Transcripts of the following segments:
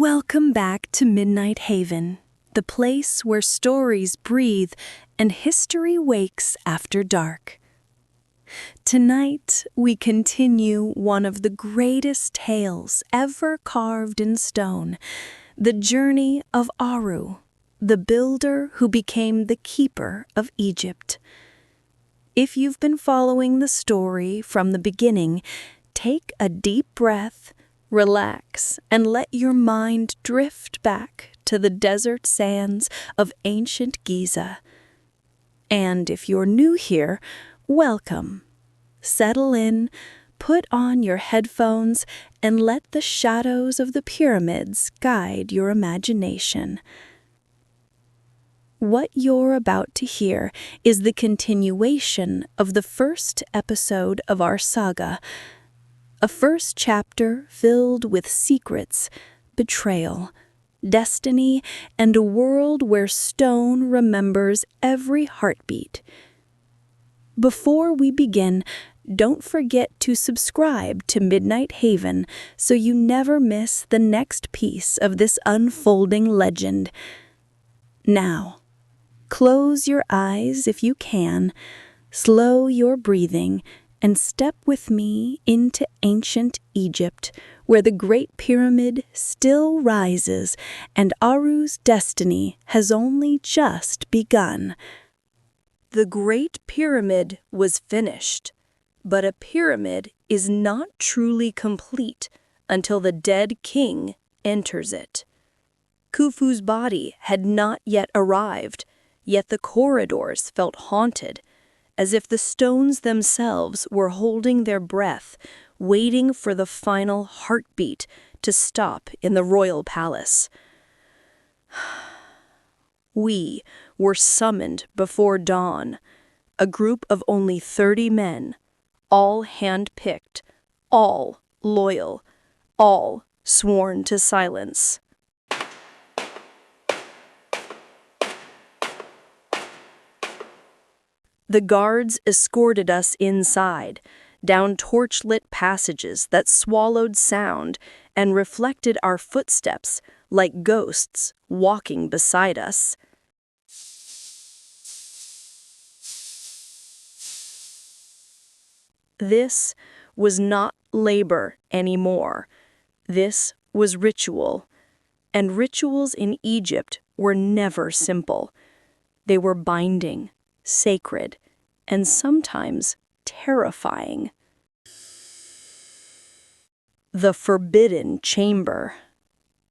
Welcome back to Midnight Haven, the place where stories breathe and history wakes after dark. Tonight, we continue one of the greatest tales ever carved in stone, the journey of Aru, the builder who became the keeper of Egypt. If you've been following the story from the beginning, take a deep breath, relax, and let your mind drift back to the desert sands of ancient Giza. And if you're new here, welcome. Settle in, put on your headphones, and let the shadows of the pyramids guide your imagination. What you're about to hear is the continuation of the first episode of our saga, a first chapter filled with secrets, betrayal, destiny, and a world where stone remembers every heartbeat. Before we begin, don't forget to subscribe to Midnight Haven so you never miss the next piece of this unfolding legend. Now, close your eyes if you can, slow your breathing, and step with me into ancient Egypt, where the Great Pyramid still rises and Aru's destiny has only just begun. The Great Pyramid was finished, but a pyramid is not truly complete until the dead king enters it. Khufu's body had not yet arrived, yet the corridors felt haunted, as if the stones themselves were holding their breath, waiting for the final heartbeat to stop in the royal palace. We were summoned before dawn, a group of only 30 men, all hand-picked, all loyal, all sworn to silence. The guards escorted us inside, down torch-lit passages that swallowed sound and reflected our footsteps like ghosts walking beside us. This was not labor anymore. This was ritual. And rituals in Egypt were never simple. They were binding, sacred, and sometimes terrifying. The Forbidden Chamber.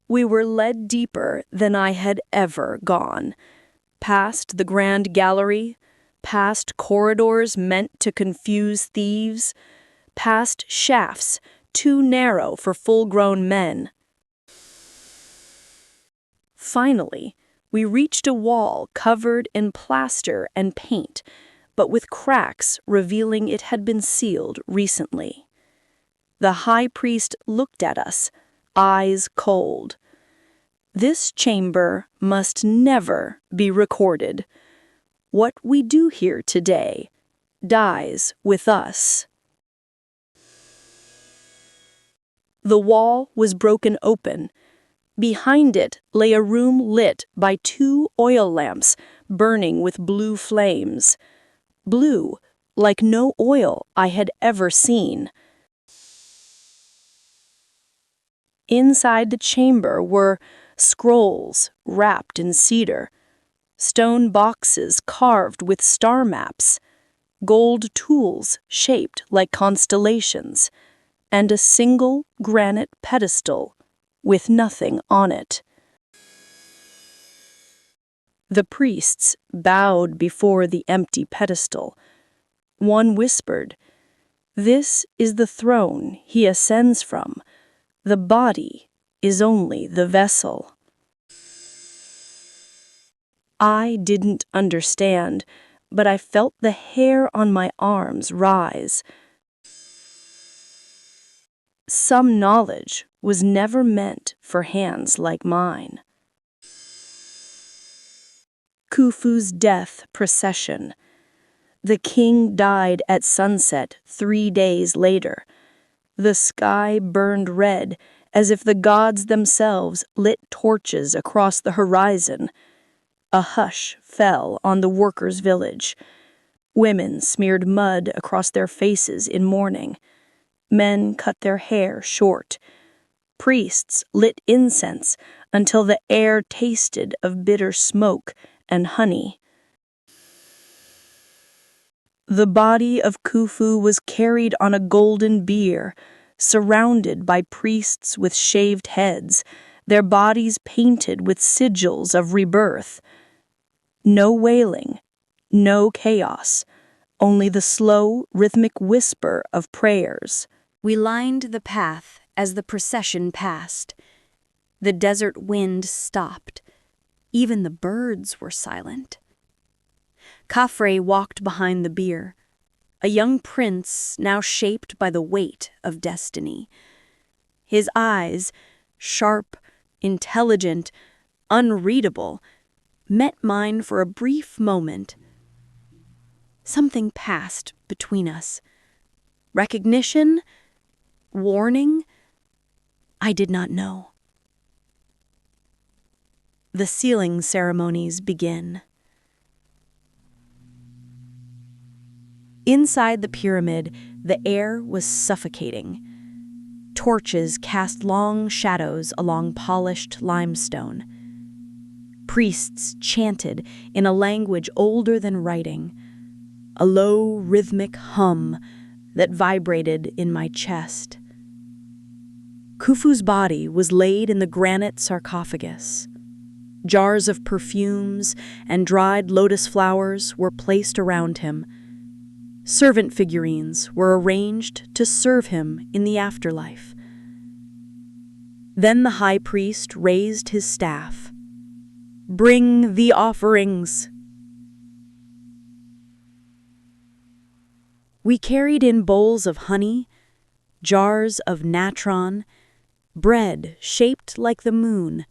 We were led deeper than I had ever gone, past the Grand Gallery, past corridors meant to confuse thieves, past shafts too narrow for full-grown men. Finally, we reached a wall covered in plaster and paint, but with cracks revealing it had been sealed recently. The high priest looked at us, eyes cold. This chamber must never be recorded. What we do here today dies with us. The wall was broken open. Behind it lay a room lit by 2 oil lamps burning with blue flames. Blue, like no oil I had ever seen. Inside the chamber were scrolls wrapped in cedar, stone boxes carved with star maps, gold tools shaped like constellations, and a single granite pedestal with nothing on it. The priests bowed before the empty pedestal. One whispered, "This is the throne he ascends from. The body is only the vessel." I didn't understand, but I felt the hair on my arms rise. Some knowledge was never meant for hands like mine. Khufu's death procession. The king died at sunset 3 days later. The sky burned red, as if the gods themselves lit torches across the horizon. A hush fell on the workers' village. Women smeared mud across their faces in mourning. Men cut their hair short. Priests lit incense until the air tasted of bitter smoke and honey. The body of Khufu was carried on a golden bier, surrounded by priests with shaved heads, their bodies painted with sigils of rebirth. No wailing, no chaos, only the slow, rhythmic whisper of prayers. We lined the path as the procession passed. The desert wind stopped. Even the birds were silent. Khafre walked behind the bier, a young prince now shaped by the weight of destiny. His eyes, sharp, intelligent, unreadable, met mine for a brief moment. Something passed between us. Recognition? Warning? I did not know. The sealing ceremonies begin. Inside the pyramid, the air was suffocating. Torches cast long shadows along polished limestone. Priests chanted in a language older than writing, a low, rhythmic hum that vibrated in my chest. Khufu's body was laid in the granite sarcophagus. Jars of perfumes and dried lotus flowers were placed around him. Servant figurines were arranged to serve him in the afterlife. Then the high priest raised his staff. "Bring the offerings." We carried in bowls of honey, jars of natron, bread shaped like the moon,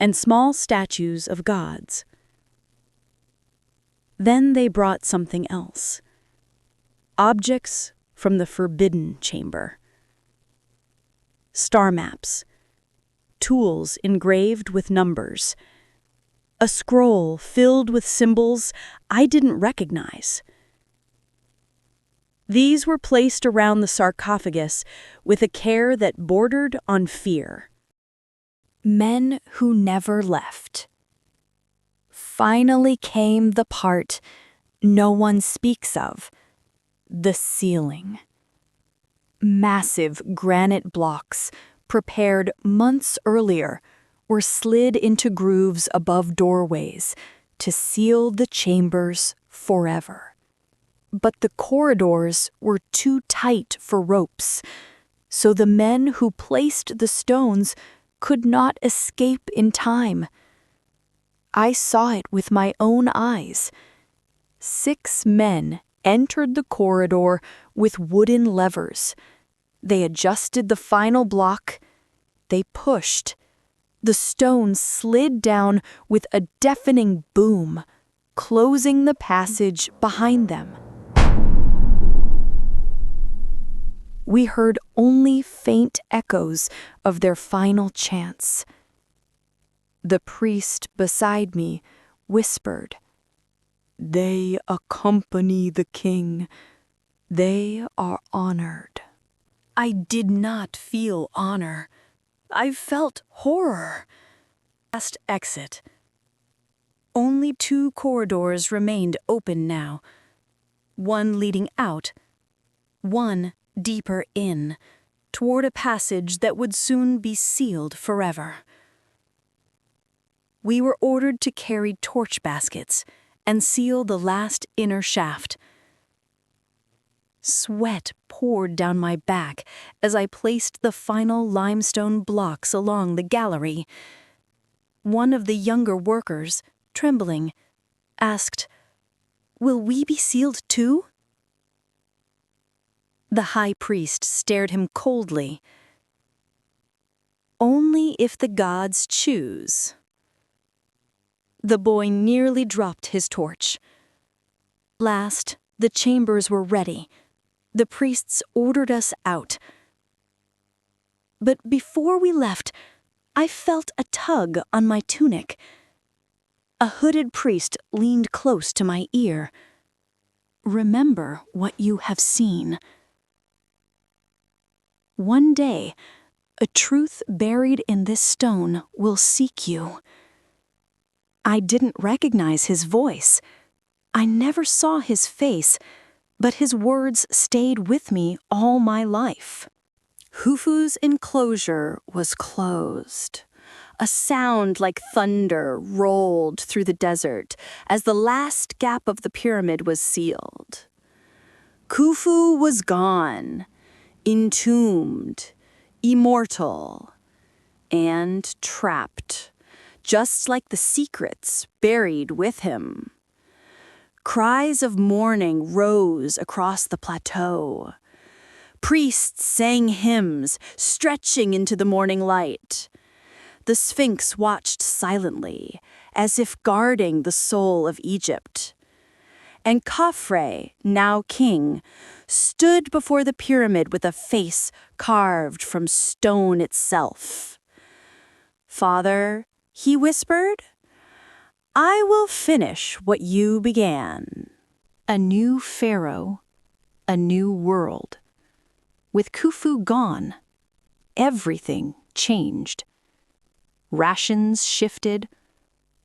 and small statues of gods. Then they brought something else. Objects from the forbidden chamber. Star maps, tools engraved with numbers, a scroll filled with symbols I didn't recognize. These were placed around the sarcophagus with a care that bordered on fear. Men who never left. Finally came the part no one speaks of, the ceiling. Massive granite blocks, prepared months earlier, were slid into grooves above doorways to seal the chambers forever. But the corridors were too tight for ropes, so the men who placed the stones could not escape in time. I saw it with my own eyes. 6 men entered the corridor with wooden levers. They adjusted the final block. They pushed. The stones slid down with a deafening boom, closing the passage behind them. We heard only faint echoes of their final chants. The priest beside me whispered, "They accompany the king. They are honored." I did not feel honor. I felt horror. Last exit. Only 2 corridors remained open now. One leading out, one deeper in, toward a passage that would soon be sealed forever. We were ordered to carry torch baskets and seal the last inner shaft. Sweat poured down my back as I placed the final limestone blocks along the gallery. One of the younger workers, trembling, asked, "Will we be sealed too?" The high priest stared him coldly. "Only if the gods choose." The boy nearly dropped his torch. Last, the chambers were ready. The priests ordered us out. But before we left, I felt a tug on my tunic. A hooded priest leaned close to my ear. "Remember what you have seen. One day, a truth buried in this stone will seek you." I didn't recognize his voice. I never saw his face, but his words stayed with me all my life. Khufu's enclosure was closed. A sound like thunder rolled through the desert as the last gap of the pyramid was sealed. Khufu was gone, entombed, immortal, and trapped, just like the secrets buried with him. Cries of mourning rose across the plateau. Priests sang hymns, stretching into the morning light. The Sphinx watched silently, as if guarding the soul of Egypt. And Khafre, now king, stood before the pyramid with a face carved from stone itself. "Father," he whispered, "I will finish what you began." A new pharaoh, a new world. With Khufu gone, everything changed. Rations shifted,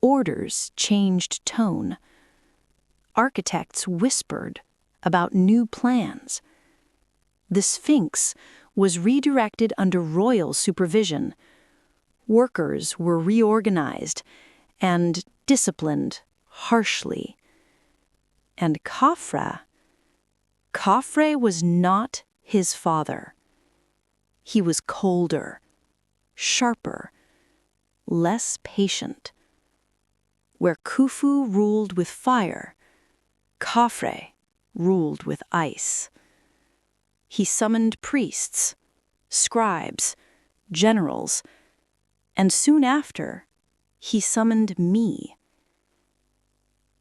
orders changed tone. Architects whispered about new plans. The Sphinx was redirected under royal supervision. Workers were reorganized and disciplined harshly. And Khafre was not his father. He was colder, sharper, less patient. Where Khufu ruled with fire, Khafre ruled with ice. He summoned priests, scribes, generals, and soon after, he summoned me.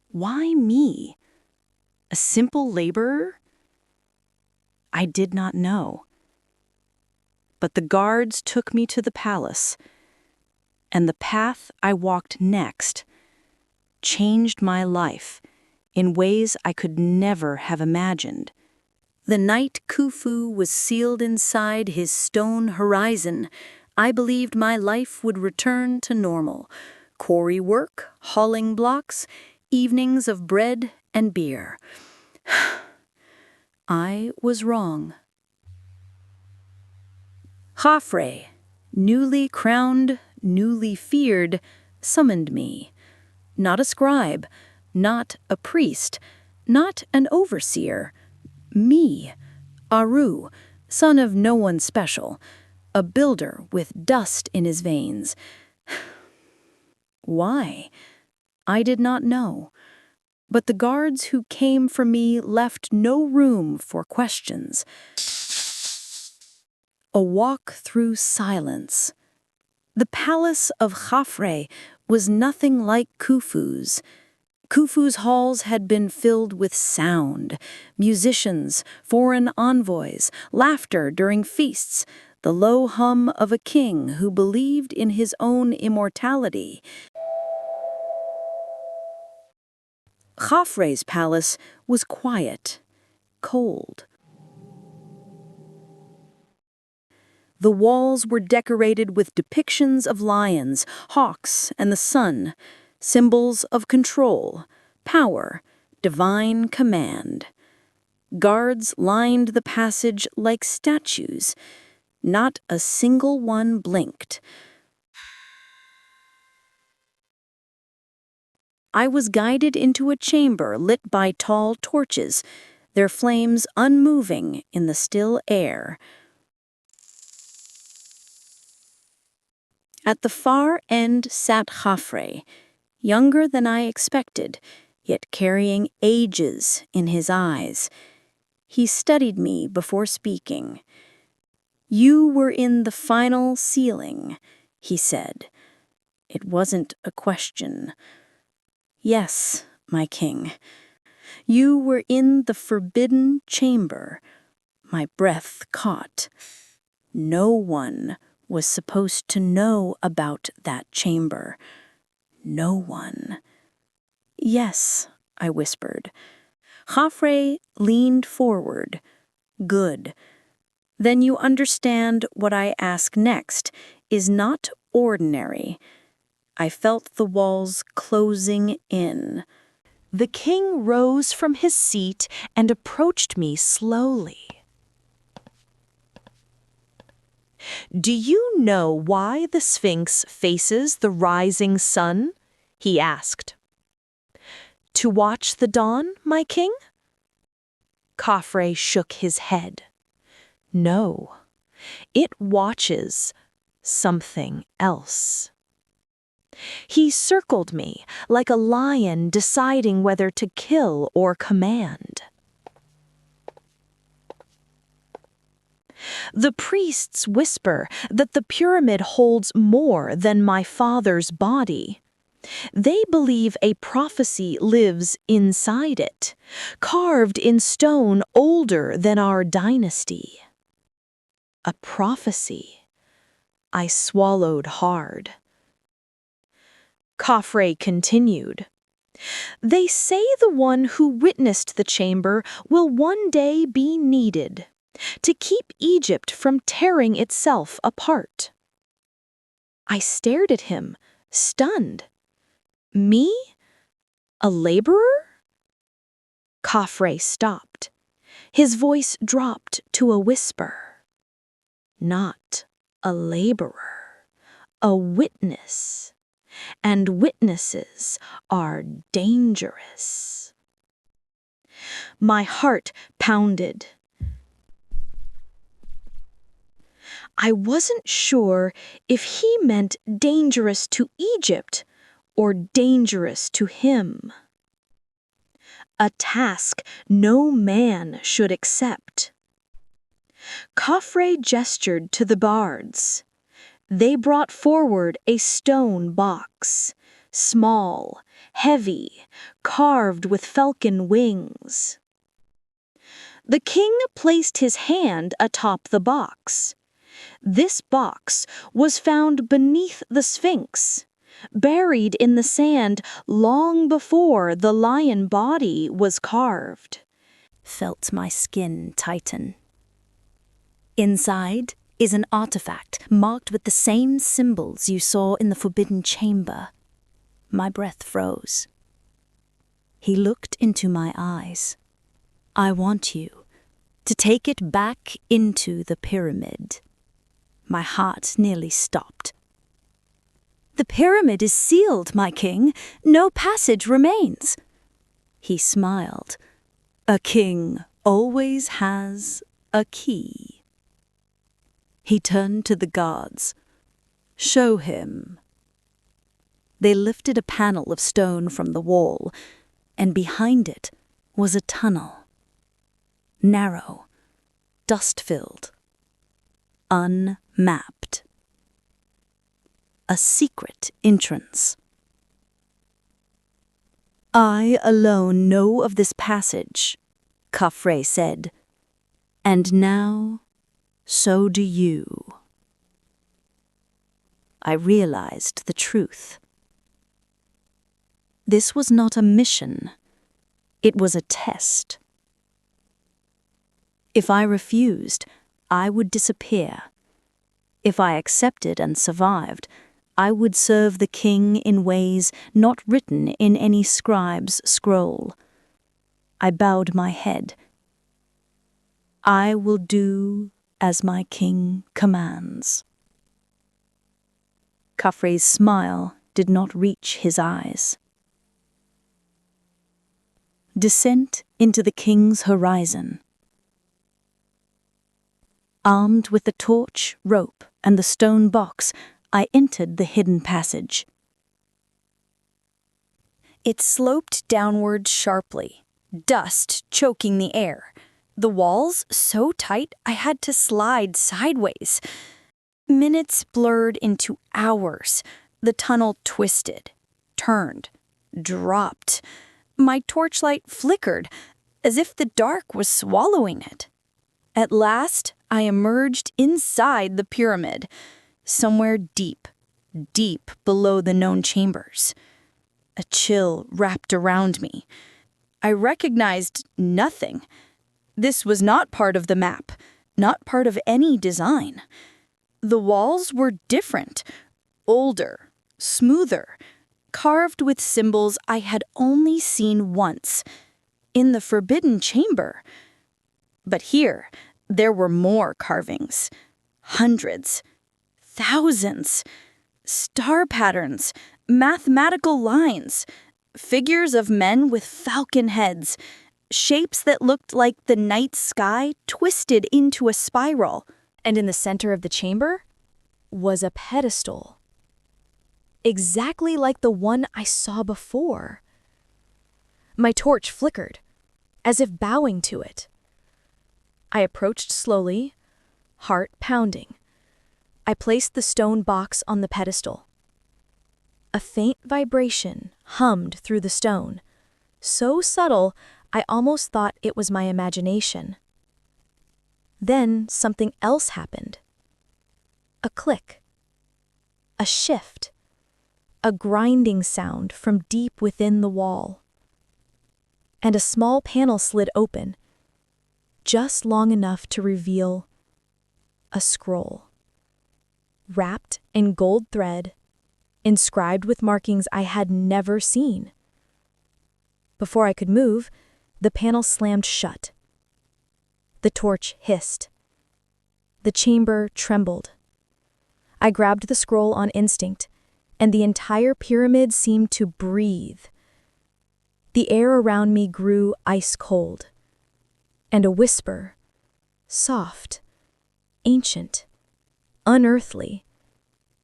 Why me? A simple laborer? I did not know. But the guards took me to the palace, and the path I walked next changed my life in ways I could never have imagined. The night Khufu was sealed inside his stone horizon, I believed my life would return to normal. Quarry work, hauling blocks, evenings of bread and beer. I was wrong. Khafre, newly crowned, newly feared, summoned me. Not a scribe, not a priest, not an overseer. Me, Aru, son of no one special, a builder with dust in his veins. Why? I did not know. But the guards who came for me left no room for questions. A walk through silence. The palace of Khafre was nothing like Khufu's. Khufu's halls had been filled with sound, musicians, foreign envoys, laughter during feasts, the low hum of a king who believed in his own immortality. Khafre's palace was quiet, cold. The walls were decorated with depictions of lions, hawks, and the sun, symbols of control, power, divine command. Guards lined the passage like statues. Not a single one blinked. I was guided into a chamber lit by tall torches, their flames unmoving in the still air. At the far end sat Khafre, younger than I expected, yet carrying ages in his eyes. He studied me before speaking. "You were in the final sealing," he said. It wasn't a question. "Yes, my king. You were in the forbidden chamber." My breath caught. No one was supposed to know about that chamber. No one. Yes, I whispered. Khafre leaned forward. Good. Then you understand what I ask next is not ordinary. I felt the walls closing in. The king rose from his seat and approached me slowly. "Do you know why the Sphinx faces the rising sun?" he asked. "To watch the dawn, my king?" Khafre shook his head. "No, it watches something else." He circled me like a lion deciding whether to kill or command. The priests whisper that the pyramid holds more than my father's body. They believe a prophecy lives inside it, carved in stone older than our dynasty. A prophecy. I swallowed hard. Khafre continued. "They say the one who witnessed the chamber will one day be needed to keep Egypt from tearing itself apart." I stared at him, stunned. Me? A laborer? Khafre stopped. His voice dropped to a whisper. Not a laborer, a witness. And witnesses are dangerous. My heart pounded. I wasn't sure if he meant dangerous to Egypt or dangerous to him. A task no man should accept. Khafre gestured to the bards. They brought forward a stone box, small, heavy, carved with falcon wings. The king placed his hand atop the box. This box was found beneath the Sphinx, buried in the sand long before the lion body was carved. Felt my skin tighten. Inside is an artifact marked with the same symbols you saw in the forbidden chamber. My breath froze. He looked into my eyes. "I want you to take it back into the pyramid." My heart nearly stopped. "The pyramid is sealed, my king. No passage remains." He smiled. "A king always has a key." He turned to the guards. "Show him." They lifted a panel of stone from the wall, and behind it was a tunnel. Narrow, dust-filled, unmapped. A secret entrance. "I alone know of this passage," Khafre said. "And now, so do you." I realized the truth. This was not a mission. It was a test. If I refused, I would disappear. If I accepted and survived, I would serve the king in ways not written in any scribe's scroll. I bowed my head. "I will do as my king commands." Khafre's smile did not reach his eyes. Descent into the king's horizon. Armed with the torch, rope, and the stone box, I entered the hidden passage. It sloped downward sharply, dust choking the air. The walls so tight I had to slide sideways. Minutes blurred into hours. The tunnel twisted, turned, dropped. My torchlight flickered, as if the dark was swallowing it. At last, I emerged inside the pyramid, somewhere deep, deep below the known chambers. A chill wrapped around me. I recognized nothing. This was not part of the map, not part of any design. The walls were different, older, smoother, carved with symbols I had only seen once, in the Forbidden Chamber. But here, there were more carvings. Hundreds, thousands, star patterns, mathematical lines, figures of men with falcon heads, shapes that looked like the night sky twisted into a spiral. And in the center of the chamber was a pedestal, exactly like the one I saw before. My torch flickered, as if bowing to it. I approached slowly, heart pounding. I placed the stone box on the pedestal. A faint vibration hummed through the stone, so subtle I almost thought it was my imagination. Then something else happened. A click. A shift. A grinding sound from deep within the wall. And a small panel slid open, just long enough to reveal a scroll. Wrapped in gold thread, inscribed with markings I had never seen. Before I could move, the panel slammed shut. The torch hissed. The chamber trembled. I grabbed the scroll on instinct, and the entire pyramid seemed to breathe. The air around me grew ice cold, and a whisper, soft, ancient, unearthly,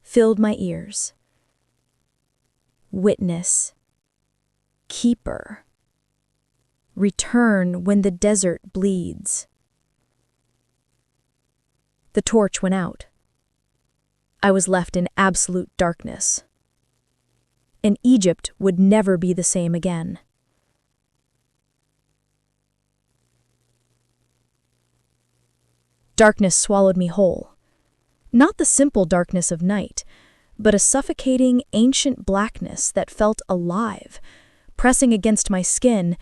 filled my ears. Witness, keeper, return when the desert bleeds. The torch went out. I was left in absolute darkness. And Egypt would never be the same again. Darkness swallowed me whole. Not the simple darkness of night, but a suffocating, ancient blackness that felt alive, pressing against my skin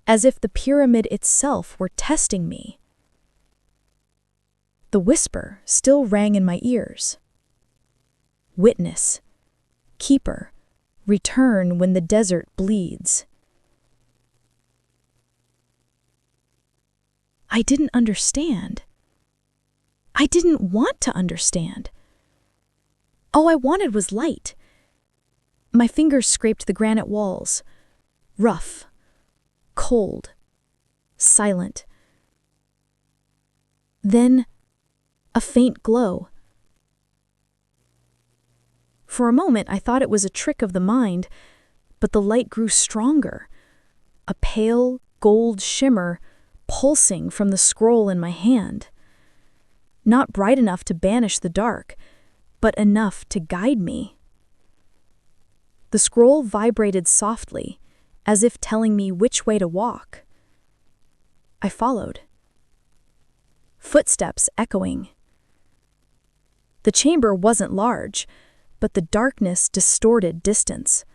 as if the pyramid itself were testing me. The whisper still rang in my ears. Witness, keeper, return when the desert bleeds. I didn't understand. I didn't want to understand. All I wanted was light. My fingers scraped the granite walls. Rough, cold, silent. Then, a faint glow. For a moment, I thought it was a trick of the mind, but the light grew stronger. A pale, gold shimmer pulsing from the scroll in my hand. Not bright enough to banish the dark, but enough to guide me. The scroll vibrated softly, as if telling me which way to walk. I followed. Footsteps echoing. The chamber wasn't large, but the darkness distorted distance.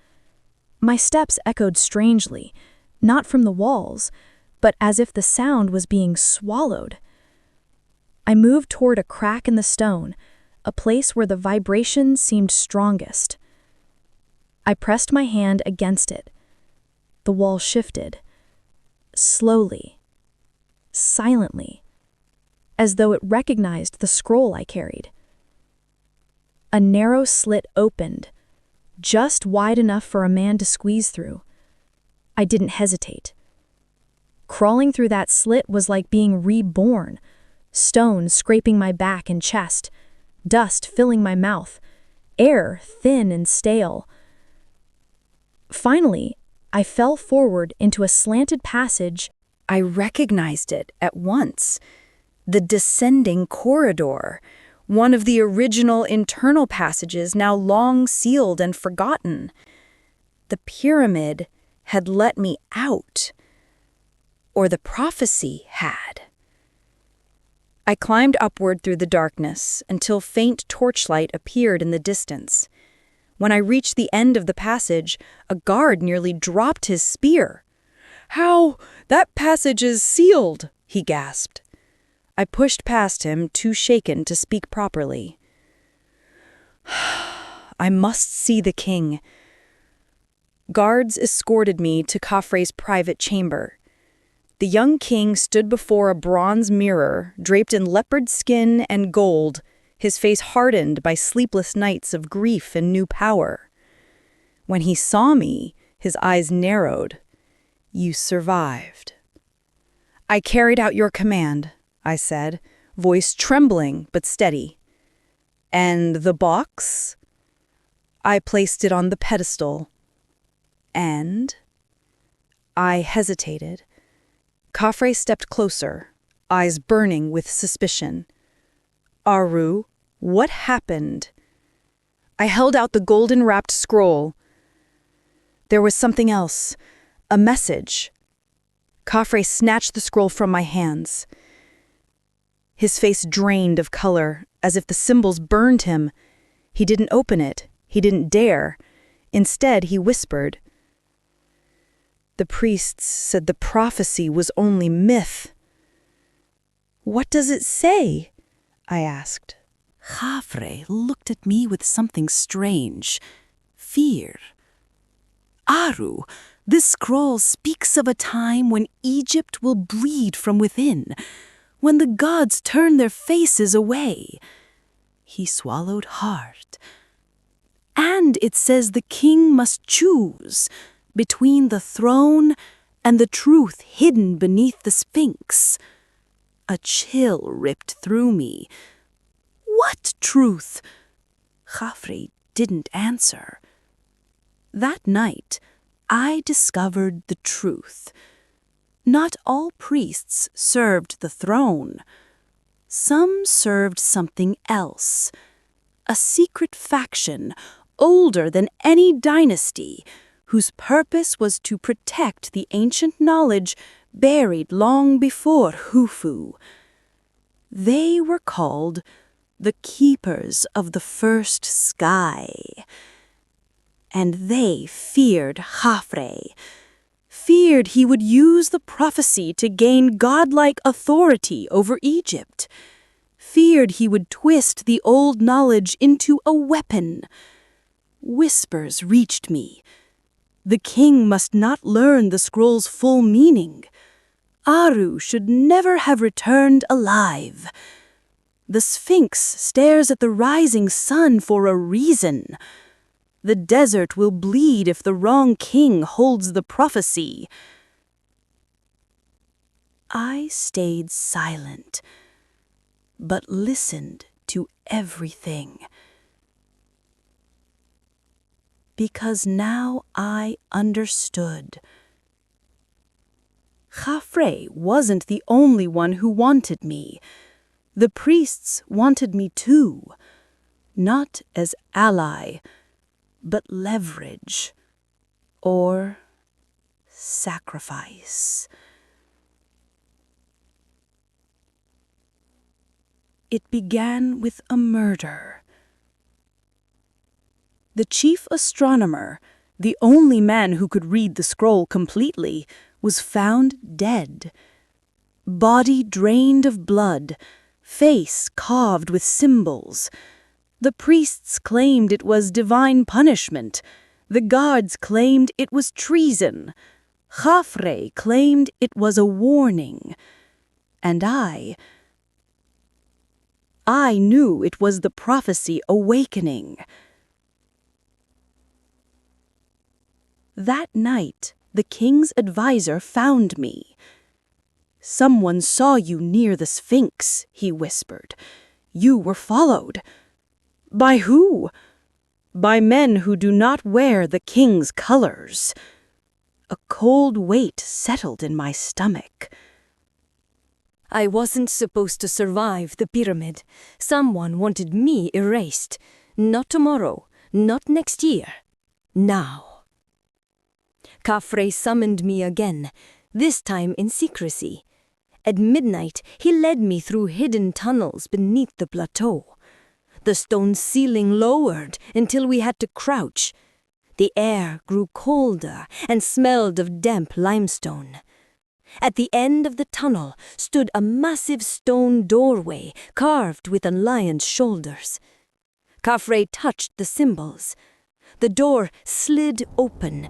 My steps echoed strangely, not from the walls, but as if the sound was being swallowed. I moved toward a crack in the stone, a place where the vibration seemed strongest. I pressed my hand against it. The wall shifted, slowly, silently, as though it recognized the scroll I carried. A narrow slit opened, just wide enough for a man to squeeze through. I didn't hesitate. Crawling through that slit was like being reborn, stones scraping my back and chest, dust filling my mouth, air thin and stale. Finally, I fell forward into a slanted passage. I recognized it at once. The descending corridor, one of the original internal passages now long sealed and forgotten. The pyramid had let me out, or the prophecy had. I climbed upward through the darkness until faint torchlight appeared in the distance. When I reached the end of the passage, a guard nearly dropped his spear. "How? That passage is sealed," he gasped. I pushed past him, too shaken to speak properly. I must see the king. Guards escorted me to Khafre's private chamber. The young king stood before a bronze mirror, draped in leopard skin and gold, his face hardened by sleepless nights of grief and new power. When he saw me, his eyes narrowed. "You survived." "I carried out your command," I said, voice trembling but steady. "And the box?" "I placed it on the pedestal." "And?" I hesitated. Khafre stepped closer, eyes burning with suspicion. "Aru, what happened?" I held out the golden-wrapped scroll. There was something else, a message. Khafre snatched the scroll from my hands. His face drained of color, as if the symbols burned him. He didn't open it. He didn't dare. Instead, he whispered. "The priests said the prophecy was only myth." "What does it say?" I asked. Khafre looked at me with something strange. Fear. "Aru, this scroll speaks of a time when Egypt will bleed from within, when the gods turn their faces away." He swallowed hard. "And it says the king must choose between the throne and the truth hidden beneath the Sphinx." A chill ripped through me. "What truth?" Khafre didn't answer. That night, I discovered the truth. Not all priests served the throne. Some served something else. A secret faction, older than any dynasty, whose purpose was to protect the ancient knowledge buried long before Khufu. They were called the Keepers of the First Sky. And they feared Khafre, feared he would use the prophecy to gain godlike authority over Egypt, feared he would twist the old knowledge into a weapon. Whispers reached me. The king must not learn the scroll's full meaning. Aru should never have returned alive. The Sphinx stares at the rising sun for a reason. The desert will bleed if the wrong king holds the prophecy. I stayed silent, but listened to everything. Because now I understood. Khafre wasn't the only one who wanted me. The priests wanted me too, not as ally, but leverage or sacrifice. It began with a murder. The chief astronomer, the only man who could read the scroll completely, was found dead. Body drained of blood, face carved with symbols. The priests claimed it was divine punishment. The guards claimed it was treason. Khafre claimed it was a warning. And I knew it was the prophecy awakening. That night, the king's advisor found me. "Someone saw you near the Sphinx," he whispered. "You were followed." "By who?" "By men who do not wear the king's colors." A cold weight settled in my stomach. I wasn't supposed to survive the pyramid. Someone wanted me erased. Not tomorrow, not next year. Now. Khafre summoned me again, this time in secrecy. At midnight, he led me through hidden tunnels beneath the plateau. The stone ceiling lowered until we had to crouch. The air grew colder and smelled of damp limestone. At the end of the tunnel stood a massive stone doorway carved with a lion's shoulders. Khafre touched the symbols. The door slid open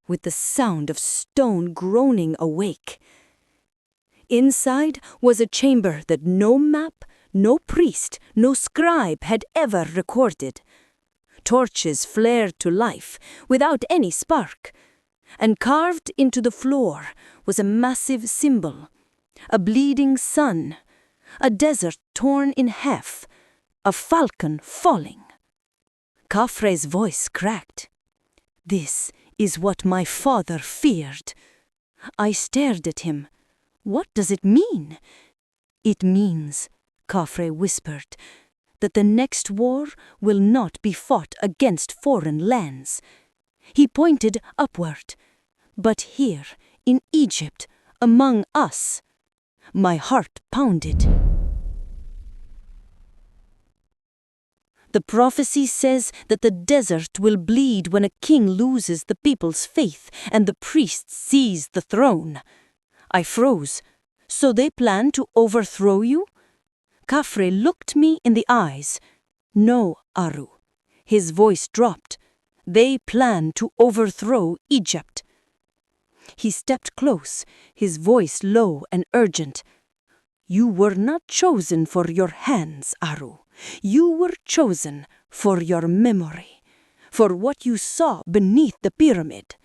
with the sound of stone groaning awake. Inside was a chamber that no map, no priest, no scribe had ever recorded. Torches flared to life without any spark, and carved into the floor was a massive symbol, a bleeding sun, a desert torn in half, a falcon falling. Khafre's voice cracked. "This is what my father feared." I stared at him. "What does it mean?" "It means," Khafre whispered, "that the next war will not be fought against foreign lands." He pointed upward. "But here, in Egypt, among us." My heart pounded. "The prophecy says that the desert will bleed when a king loses the people's faith and the priest seize the throne." I froze. "So they plan to overthrow you?" Khafre looked me in the eyes. "No, Aru." His voice dropped. "They plan to overthrow Egypt." He stepped close, his voice low and urgent. "You were not chosen for your hands, Aru. You were chosen for your memory, for what you saw beneath the pyramid."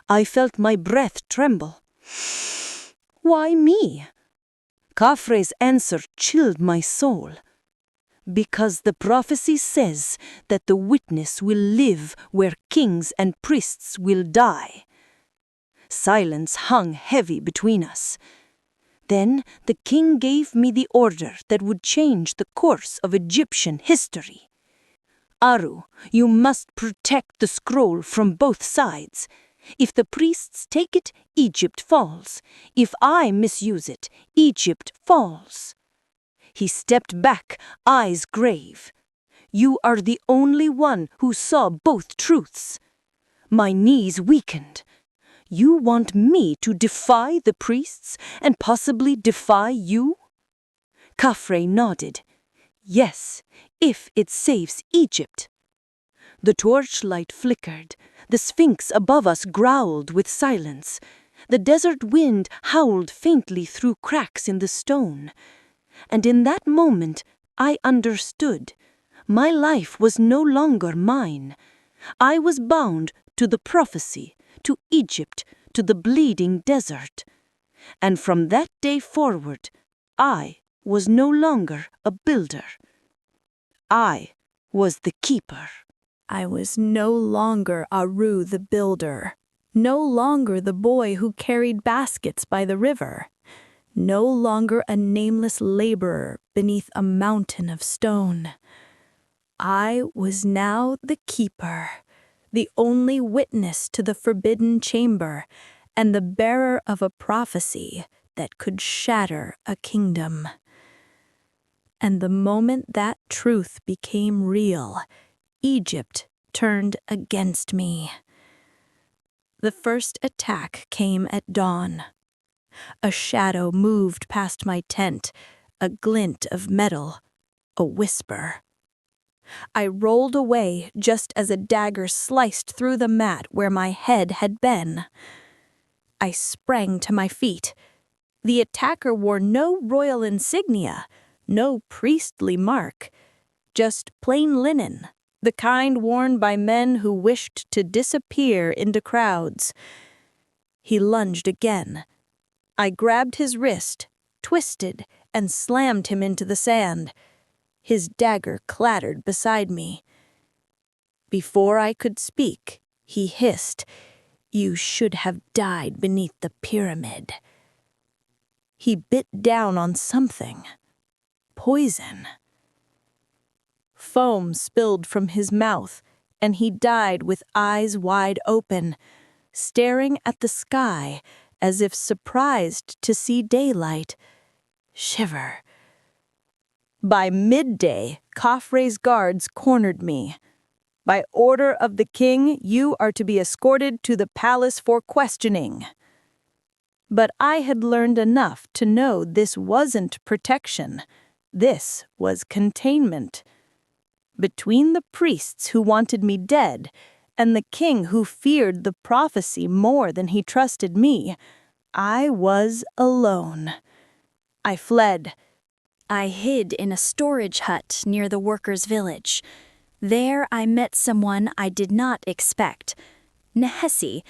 I felt my breath tremble. "Why me?" Khafre's answer chilled my soul. "Because the prophecy says that the witness will live where kings and priests will die." Silence hung heavy between us. Then the king gave me the order that would change the course of Egyptian history. "Aru, you must protect the scroll from both sides. If the priests take it, Egypt falls. If I misuse it, Egypt falls." He stepped back, eyes grave. "You are the only one who saw both truths." My knees weakened. "You want me to defy the priests and possibly defy you?" Khafre nodded. "Yes, if it saves Egypt." The torchlight flickered. The Sphinx above us growled with silence. The desert wind howled faintly through cracks in the stone. And in that moment, I understood. My life was no longer mine. I was bound to the prophecy, to Egypt, to the bleeding desert. And from that day forward, I was no longer a builder. I was the keeper. I was no longer Aru the builder, no longer the boy who carried baskets by the river, no longer a nameless laborer beneath a mountain of stone. I was now the keeper, the only witness to the forbidden chamber, and the bearer of a prophecy that could shatter a kingdom. And the moment that truth became real, Egypt turned against me. The first attack came at dawn. A shadow moved past my tent, a glint of metal, a whisper. I rolled away just as a dagger sliced through the mat where my head had been. I sprang to my feet. The attacker wore no royal insignia, no priestly mark, just plain linen, the kind worn by men who wished to disappear into crowds. He lunged again. I grabbed his wrist, twisted, and slammed him into the sand. His dagger clattered beside me. Before I could speak, he hissed, "You should have died beneath the pyramid." He bit down on something. Poison. Foam spilled from his mouth, and he died with eyes wide open. staring at the sky as if surprised to see daylight. Shiver. By midday, Khafre's guards cornered me. By order of the king, you are to be escorted to the palace for questioning. But I had learned enough to know this wasn't protection. This was containment. Between the priests who wanted me dead and the king who feared the prophecy more than he trusted me, I was alone. I fled. I hid in a storage hut near the workers' village. There I met someone I did not expect. Nehesi,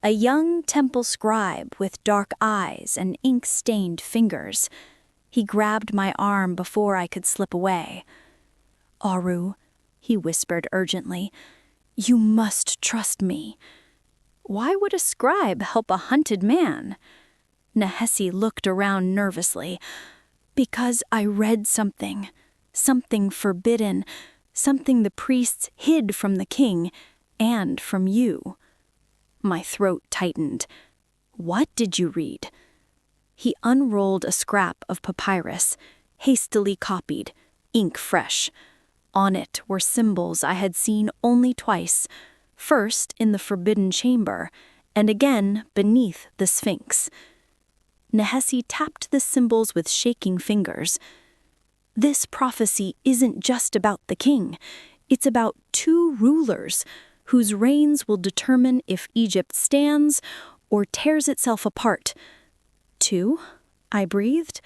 a young temple scribe with dark eyes and ink-stained fingers. He grabbed my arm before I could slip away. "Aru," he whispered urgently, "you must trust me." Why would a scribe help a hunted man? Nehesi looked around nervously. "Because I read something forbidden, something the priests hid from the king and from you." My throat tightened. "What did you read?" He unrolled a scrap of papyrus, hastily copied, ink fresh. On it were symbols I had seen only twice, first in the forbidden chamber, and again beneath the Sphinx. Nehesi tapped the symbols with shaking fingers. "This prophecy isn't just about the king. It's about two rulers whose reigns will determine if Egypt stands or tears itself apart." "Two?" I breathed.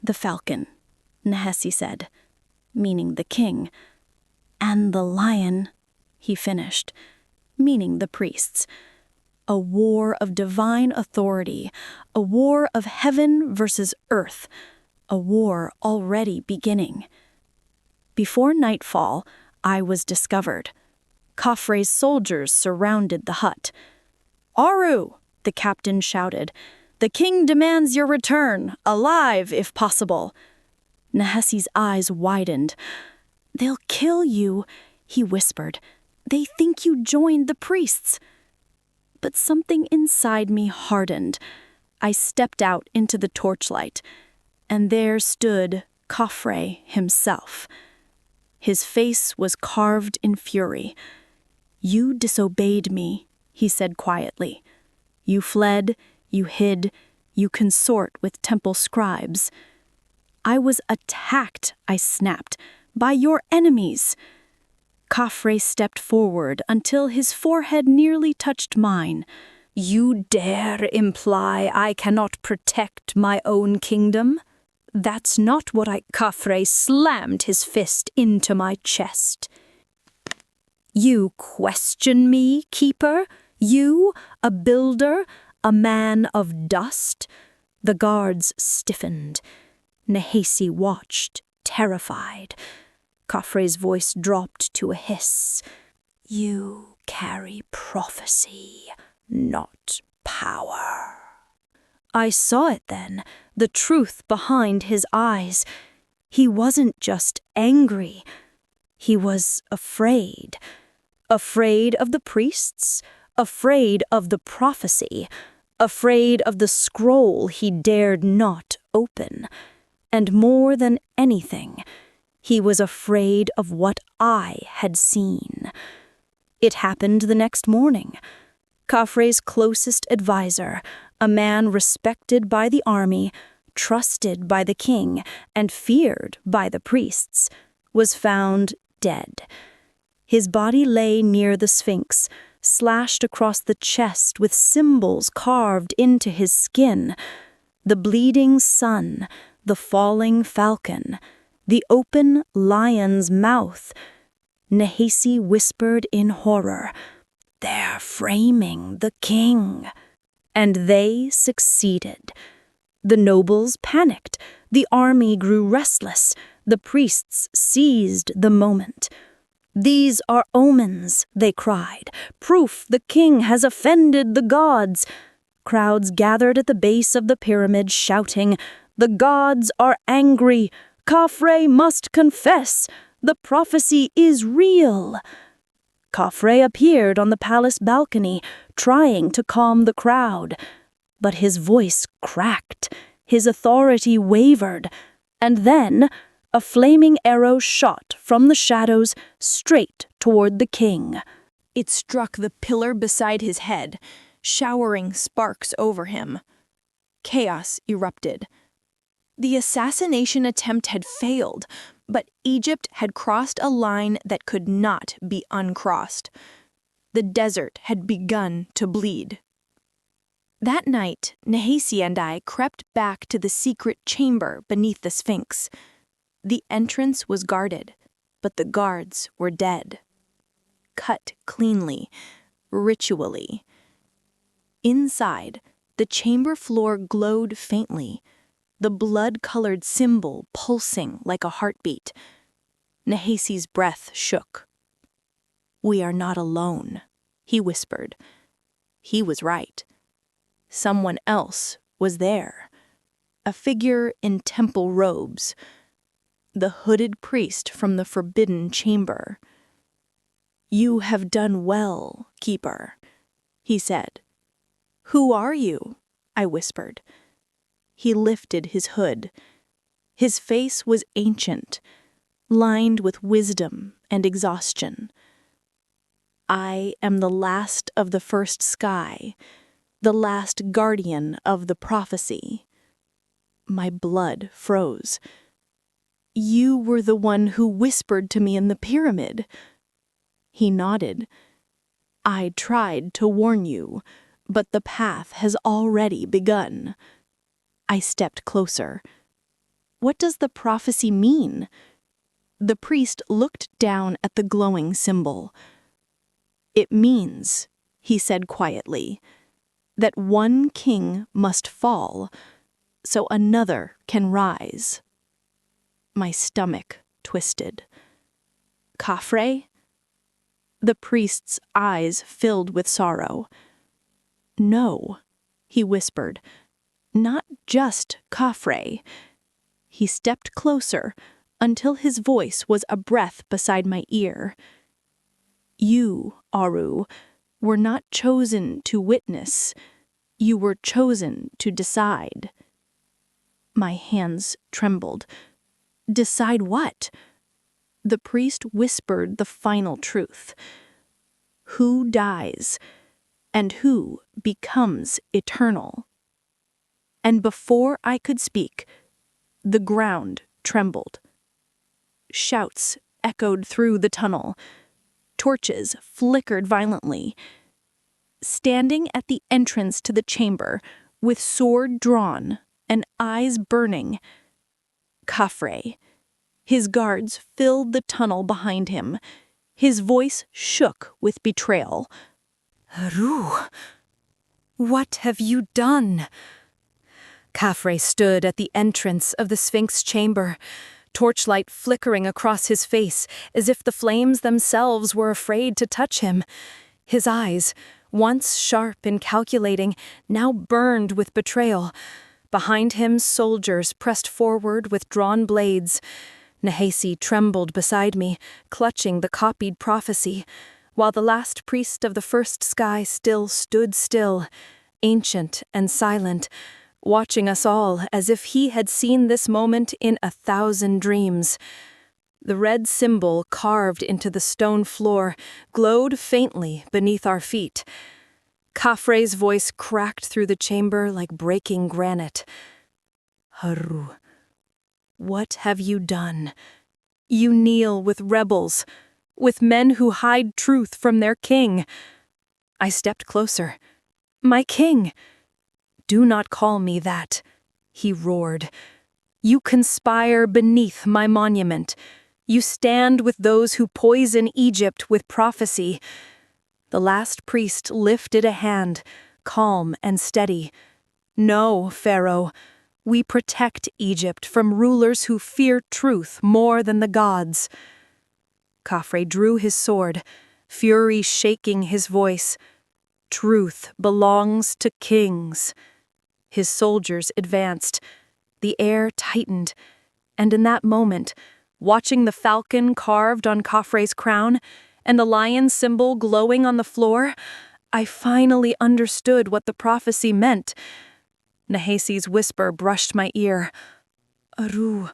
"The falcon," Nehesi said, meaning the king. "And the lion," he finished, meaning the priests. A war of divine authority, a war of heaven versus earth, a war already beginning. Before nightfall, I was discovered. Khafre's soldiers surrounded the hut. "Aru!" the captain shouted. "The king demands your return, alive if possible." Nehesi's eyes widened. "They'll kill you," he whispered. "They think you joined the priests." But something inside me hardened. I stepped out into the torchlight, and there stood Khafre himself. His face was carved in fury. "You disobeyed me," he said quietly. "You fled, you hid, you consort with temple scribes." "I was attacked," I snapped, "by your enemies." Khafre stepped forward until his forehead nearly touched mine. "You dare imply I cannot protect my own kingdom? That's not what I—" Khafre slammed his fist into my chest. "You question me, keeper? You, a builder, a man of dust?" The guards stiffened. Nehesi watched, terrified. Khafre's voice dropped to a hiss. "You carry prophecy, not power." I saw it then, the truth behind his eyes. He wasn't just angry. He was afraid. Afraid of the priests, afraid of the prophecy, afraid of the scroll he dared not open. And more than anything, he was afraid of what I had seen. It happened the next morning. Khafre's closest advisor, a man respected by the army, trusted by the king, and feared by the priests, was found dead. His body lay near the Sphinx, slashed across the chest with symbols carved into his skin. The bleeding sun, the falling falcon, the open lion's mouth. Nehesi whispered in horror, "They're framing the king." And they succeeded. The nobles panicked. The army grew restless. The priests seized the moment. "These are omens," they cried. "Proof the king has offended the gods." Crowds gathered at the base of the pyramid shouting, "The gods are angry. Khafre must confess. The prophecy is real." Khafre appeared on the palace balcony, trying to calm the crowd. But his voice cracked, his authority wavered, and then a flaming arrow shot from the shadows straight toward the king. It struck the pillar beside his head, showering sparks over him. Chaos erupted. The assassination attempt had failed, but Egypt had crossed a line that could not be uncrossed. The desert had begun to bleed. That night, Nehesi and I crept back to the secret chamber beneath the Sphinx. The entrance was guarded, but the guards were dead. Cut cleanly, ritually. Inside, the chamber floor glowed faintly, the blood-colored symbol pulsing like a heartbeat. Nehesi's breath shook. "We are not alone," he whispered. He was right. Someone else was there. A figure in temple robes. The hooded priest from the forbidden chamber. "You have done well, Keeper," he said. "Who are you?" I whispered. He lifted his hood. His face was ancient, lined with wisdom and exhaustion. "I am the last of the first sky, the last guardian of the prophecy." My blood froze. "You were the one who whispered to me in the pyramid." He nodded. "I tried to warn you, but the path has already begun." I stepped closer. "What does the prophecy mean?" The priest looked down at the glowing symbol. "It means," he said quietly, "that one king must fall, so another can rise." My stomach twisted. "Khafre?" The priest's eyes filled with sorrow. "No," he whispered, "not just Khafre." He stepped closer until his voice was a breath beside my ear. "You, Aru, were not chosen to witness. You were chosen to decide." My hands trembled. "Decide what?" The priest whispered the final truth. "Who dies and who becomes eternal." And before I could speak, the ground trembled. Shouts echoed through the tunnel. Torches flickered violently. Standing at the entrance to the chamber, with sword drawn and eyes burning, Khafre. His guards filled the tunnel behind him. His voice shook with betrayal. "Aru, what have you done?" Khafre stood at the entrance of the Sphinx chamber, torchlight flickering across his face as if the flames themselves were afraid to touch him. His eyes, once sharp and calculating, now burned with betrayal. Behind him, soldiers pressed forward with drawn blades. Nehesi trembled beside me, clutching the copied prophecy, while the last priest of the first sky still stood still, ancient and silent, watching us all as if he had seen this moment in 1,000 dreams. The red symbol carved into the stone floor glowed faintly beneath our feet. Khafre's voice cracked through the chamber like breaking granite. "Aru, what have you done? You kneel with rebels, with men who hide truth from their king." I stepped closer. "My king!" "Do not call me that," he roared. "You conspire beneath my monument. You stand with those who poison Egypt with prophecy." The last priest lifted a hand, calm and steady. "No, Pharaoh. We protect Egypt from rulers who fear truth more than the gods." Khafre drew his sword, fury shaking his voice. "Truth belongs to kings." His soldiers advanced. The air tightened, and in that moment, watching the falcon carved on Khafre's crown, and the lion symbol glowing on the floor, I finally understood what the prophecy meant. Nehesi's whisper brushed my ear. Aru,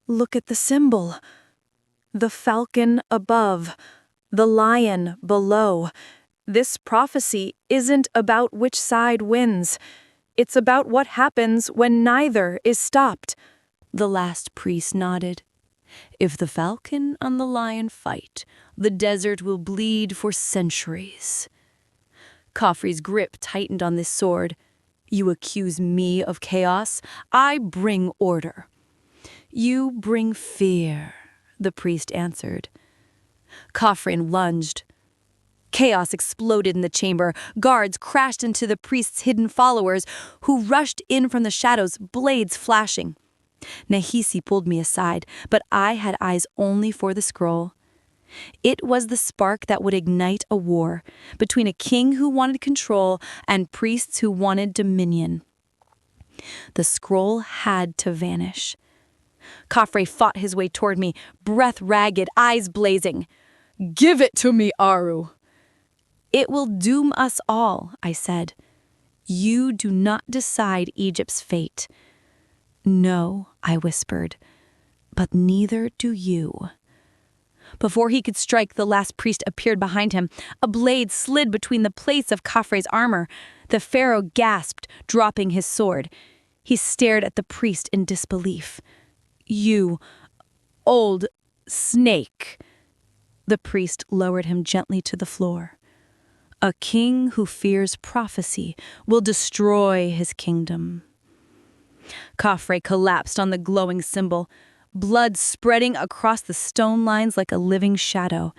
look at the symbol. The falcon above, the lion below. This prophecy isn't about which side wins. It's about what happens when neither is stopped. The last priest nodded. If the falcon and the lion fight, the desert will bleed for centuries. Khafre's grip tightened on this sword. You accuse me of chaos. I bring order. You bring fear, the priest answered. Khafre lunged. Chaos exploded in the chamber. Guards crashed into the priest's hidden followers, who rushed in from the shadows, blades flashing. Nehesi pulled me aside, but I had eyes only for the scroll. It was the spark that would ignite a war between a king who wanted control and priests who wanted dominion. The scroll had to vanish. Khafre fought his way toward me, breath ragged, eyes blazing. "Give it to me, Aru!" "It will doom us all," I said. "You do not decide Egypt's fate." "No," I whispered, "but neither do you." Before he could strike, the last priest appeared behind him. A blade slid between the plates of Khafre's armor. The pharaoh gasped, dropping his sword. He stared at the priest in disbelief. "You old snake." The priest lowered him gently to the floor. "A king who fears prophecy will destroy his kingdom." Khafre collapsed on the glowing symbol, blood spreading across the stone lines like a living shadow.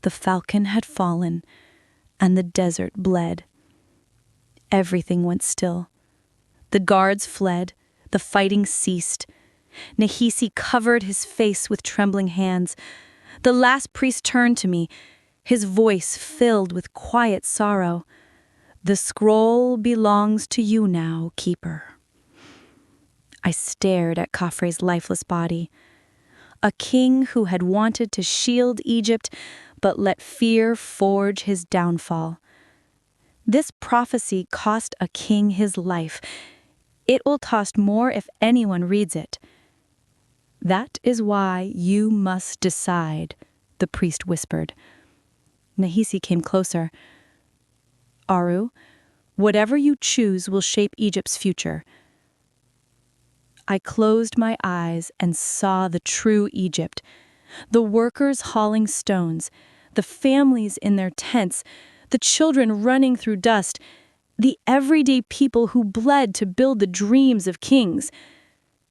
The falcon had fallen, and the desert bled. Everything went still. The guards fled, the fighting ceased. Nehesi covered his face with trembling hands. The last priest turned to me, his voice filled with quiet sorrow. "The scroll belongs to you now, keeper." I stared at Khafre's lifeless body. A king who had wanted to shield Egypt, but let fear forge his downfall. This prophecy cost a king his life. It will cost more if anyone reads it. "That is why you must decide," the priest whispered. Nehesi came closer. "Aru, whatever you choose will shape Egypt's future." I closed my eyes and saw the true Egypt. The workers hauling stones, the families in their tents, the children running through dust, the everyday people who bled to build the dreams of kings.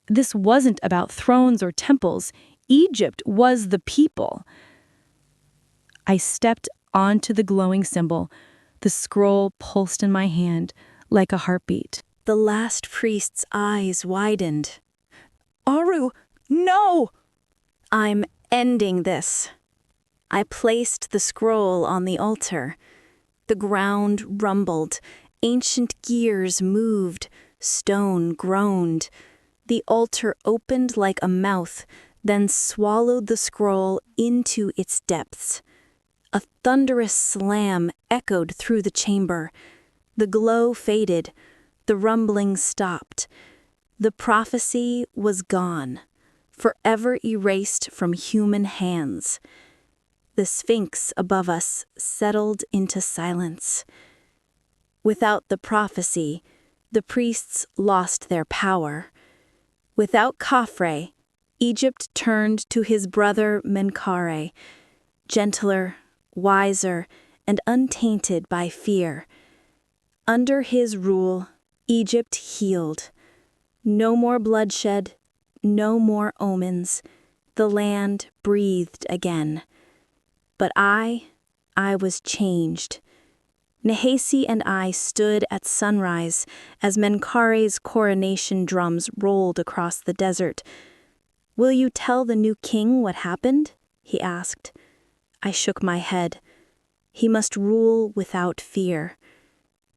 This wasn't about thrones or temples. Egypt was the people. I stepped onto the glowing symbol. The scroll pulsed in my hand like a heartbeat. The last priest's eyes widened. "Aru, no!" "I'm ending this." I placed the scroll on the altar. The ground rumbled. Ancient gears moved. Stone groaned. The altar opened like a mouth, then swallowed the scroll into its depths. A thunderous slam echoed through the chamber. The glow faded. The rumbling stopped. The prophecy was gone, forever erased from human hands. The Sphinx above us settled into silence. Without the prophecy, the priests lost their power. Without Khafre, Egypt turned to his brother Menkaure, gentler, wiser, and untainted by fear. Under his rule, Egypt healed. No more bloodshed, no more omens. The land breathed again. But I was changed. Nehesi and I stood at sunrise as Menkaure's coronation drums rolled across the desert. "Will you tell the new king what happened?" he asked. I shook my head. He must rule without fear.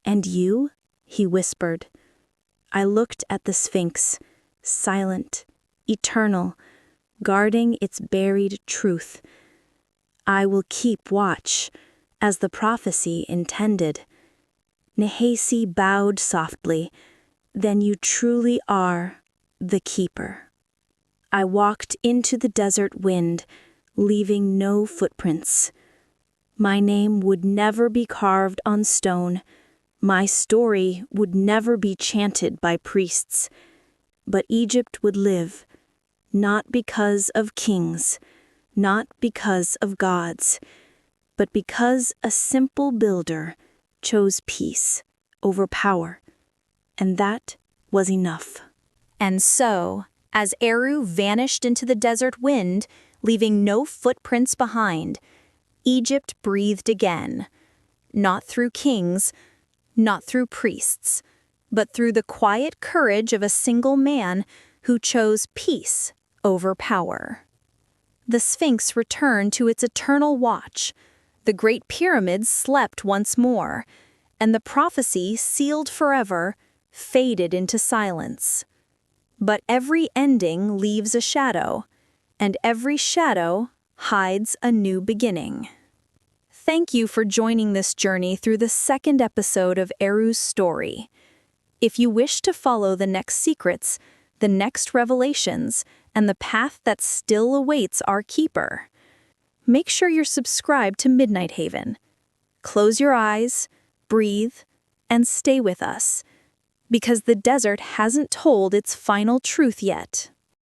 "And you?" he whispered. I looked at the Sphinx, silent, eternal, guarding its buried truth. I will keep watch, as the prophecy intended. Nehesi bowed softly. Then you truly are the keeper. I walked into the desert wind, leaving no footprints. My name would never be carved on stone. My story would never be chanted by priests. But Egypt would live, not because of kings, not because of gods, but because a simple builder chose peace over power, and that was enough. And so, as Eru vanished into the desert wind, leaving no footprints behind, Egypt breathed again, not through kings, not through priests, but through the quiet courage of a single man who chose peace over power. The Sphinx returned to its eternal watch, the Great Pyramids slept once more, and the prophecy, sealed forever, faded into silence. But every ending leaves a shadow, and every shadow hides a new beginning. Thank you for joining this journey through the second episode of Eru's story. If you wish to follow the next secrets, the next revelations, and the path that still awaits our keeper, make sure you're subscribed to Midnight Haven. Close your eyes, breathe, and stay with us, because the desert hasn't told its final truth yet.